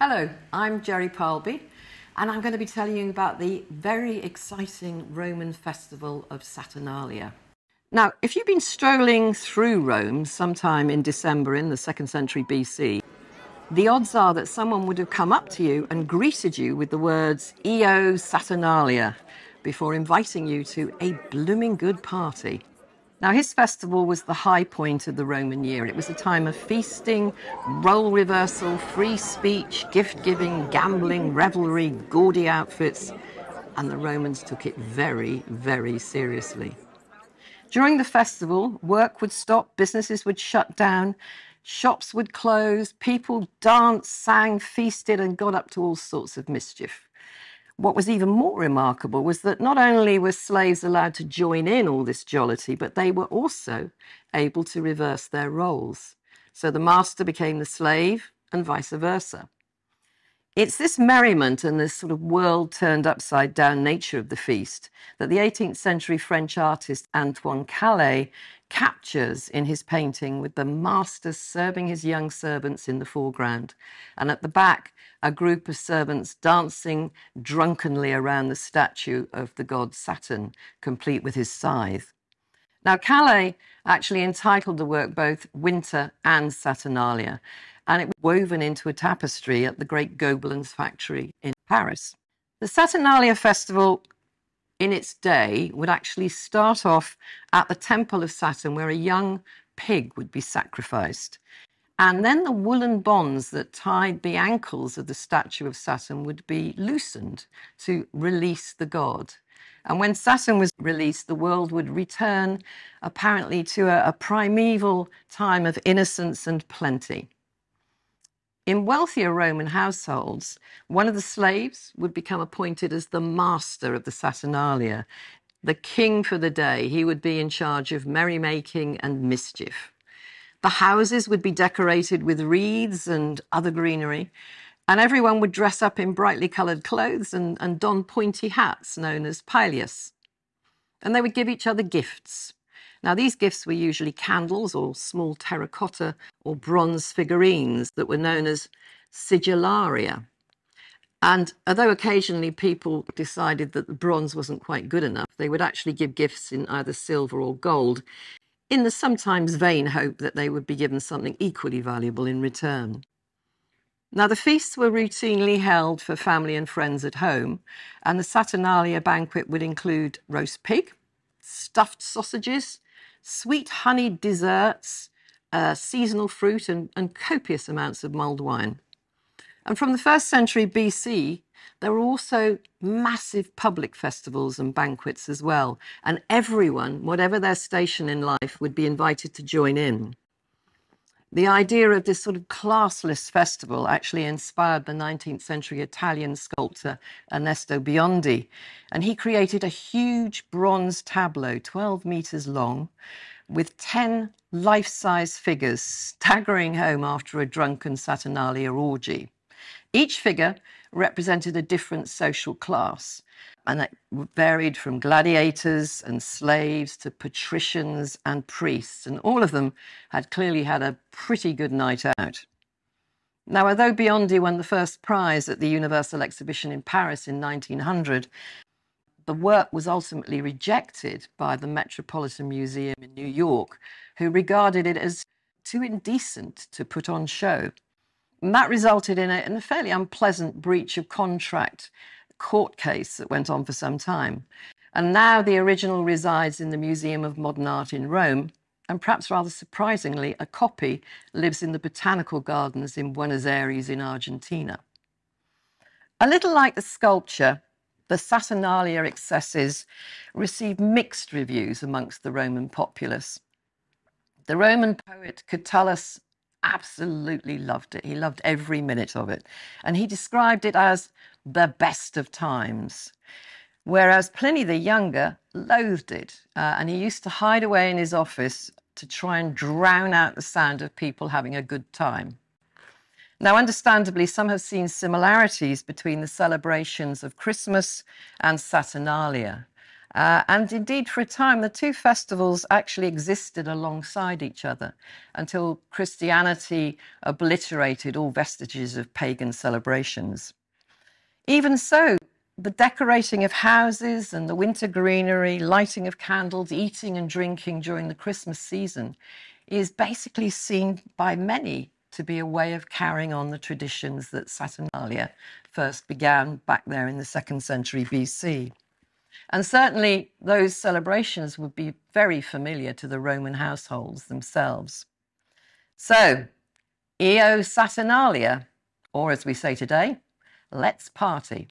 Hello, I'm Geri Parlby, and I'm going to be telling you about the very exciting Roman festival of Saturnalia. Now, if you've been strolling through Rome sometime in December in the 2nd century BC, the odds are that someone would have come up to you and greeted you with the words "Io Saturnalia" before inviting you to a blooming good party. Now, his festival was the high point of the Roman year. It was a time of feasting, role reversal, free speech, gift-giving, gambling, revelry, gaudy outfits, and the Romans took it very, very seriously. During the festival, work would stop, businesses would shut down, shops would close, people danced, sang, feasted, and got up to all sorts of mischief. What was even more remarkable was that not only were slaves allowed to join in all this jollity, but they were also able to reverse their roles. So the master became the slave and vice versa. It's this merriment and this sort of world turned upside down nature of the feast that the 18th century French artist Antoine Calais captures in his painting, with the master serving his young servants in the foreground, and at the back a group of servants dancing drunkenly around the statue of the god Saturn, complete with his scythe. Now, Calais actually entitled the work both Winter and Saturnalia, and it was woven into a tapestry at the great Gobelins factory in Paris. The Saturnalia festival in its day would actually start off at the temple of Saturn, where a young pig would be sacrificed. And then the woolen bonds that tied the ankles of the statue of Saturn would be loosened to release the god. And when Saturn was released, the world would return apparently to a primeval time of innocence and plenty. In wealthier Roman households, one of the slaves would become appointed as the master of the Saturnalia, the king for the day. He would be in charge of merrymaking and mischief. The houses would be decorated with wreaths and other greenery, and everyone would dress up in brightly coloured clothes and don pointy hats known as pileus. And they would give each other gifts. Now, these gifts were usually candles or small terracotta or bronze figurines that were known as sigillaria. And although occasionally people decided that the bronze wasn't quite good enough, they would actually give gifts in either silver or gold, in the sometimes vain hope that they would be given something equally valuable in return. Now, the feasts were routinely held for family and friends at home, and the Saturnalia banquet would include roast pig, stuffed sausages, sweet honeyed desserts, seasonal fruit, and copious amounts of mulled wine. And from the 1st century BC, there were also massive public festivals and banquets as well, and everyone, whatever their station in life, would be invited to join in. The idea of this sort of classless festival actually inspired the 19th century Italian sculptor Ernesto Biondi, and he created a huge bronze tableau, 12 meters long, with 10 life-size figures staggering home after a drunken Saturnalia orgy. Each figure represented a different social class, and it varied from gladiators and slaves to patricians and priests, and all of them had clearly had a pretty good night out. Now, although Biondi won the first prize at the Universal Exhibition in Paris in 1900, the work was ultimately rejected by the Metropolitan Museum in New York, who regarded it as too indecent to put on show. And that resulted in a fairly unpleasant breach of contract court case that went on for some time. And now the original resides in the Museum of Modern Art in Rome, and perhaps rather surprisingly, a copy lives in the Botanical Gardens in Buenos Aires in Argentina. A little like the sculpture, the Saturnalia excesses received mixed reviews amongst the Roman populace. The Roman poet Catullus absolutely loved it. He loved every minute of it. And he described it as the best of times. Whereas Pliny the Younger loathed it. And he used to hide away in his office to try and drown out the sound of people having a good time. Now, understandably, some have seen similarities between the celebrations of Christmas and Saturnalia. And indeed, for a time, the two festivals actually existed alongside each other until Christianity obliterated all vestiges of pagan celebrations. Even so, the decorating of houses and the winter greenery, lighting of candles, eating and drinking during the Christmas season is basically seen by many to be a way of carrying on the traditions that Saturnalia first began back there in the 2nd century BC. And certainly those celebrations would be very familiar to the Roman households themselves. So, Io Saturnalia, or as we say today, let's party.